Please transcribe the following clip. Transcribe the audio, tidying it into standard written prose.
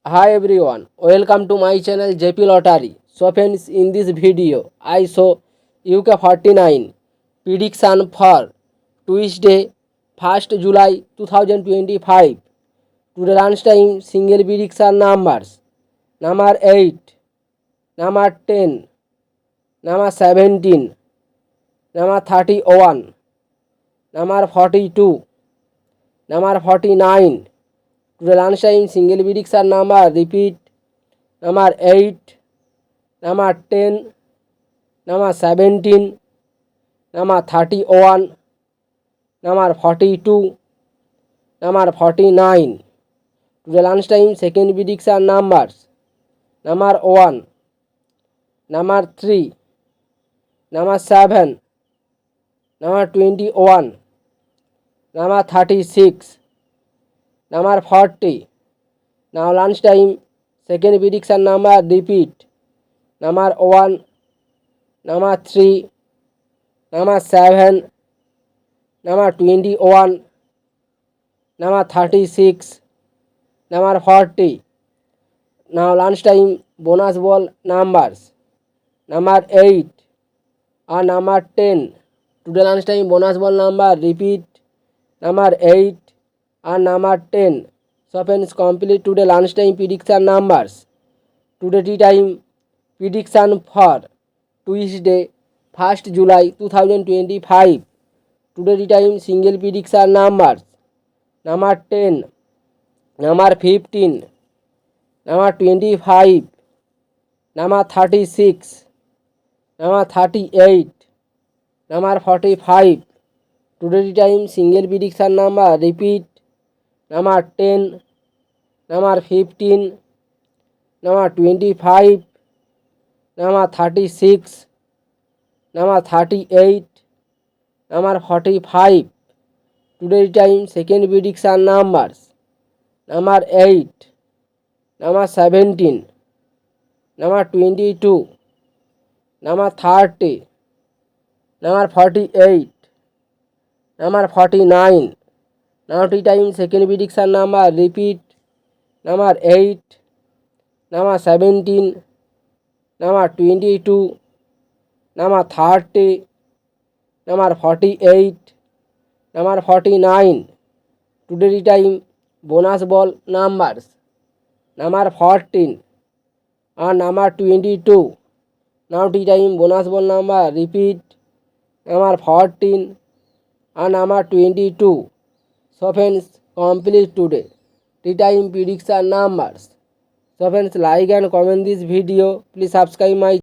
Hi everyone, welcome to my channel JP Lottery. So friends, in this video, I show UK 49 prediction for Tuesday, 1st July 2025. Today lunchtime single prediction numbers: number 8, number 10, number 17, number 31, number 42, number 49. Today lunchtime single prediction number repeat: number 8, number 10, number 17, number 31, number 42, number 49. Today lunchtime second prediction numbers: number 1, number 3, number 7, number 21, number 36, number 40. Now lunchtime second prediction number repeat: number 1, number 3, number 7, number 21, number 36, number 40. Now lunchtime bonus ball numbers: number 8 and number 10. Today lunchtime bonus ball number repeat: number 8 and number 10. So friends, complete today lunchtime prediction numbers. Today tea time prediction for Tuesday, 1st July 2025. Today tea time single prediction numbers: number 10, number 15, number 25, number 36, number 38, number 45. Today time single prediction number repeat: number 10, number 15, number 25, number 36, number 38, number 45. Today time second prediction numbers: number 8, number 17, number 22, number 30, number 48, number 49. Now tea time second prediction number repeat: number 8, number 17, number 22, number 30, number 48, number 49. Today time bonus ball numbers: number 14 and number 22. Now tea time bonus ball number repeat: number 14 and number 22. So friends, complete today tea time prediction numbers. So friends, like and comment this video. Please subscribe my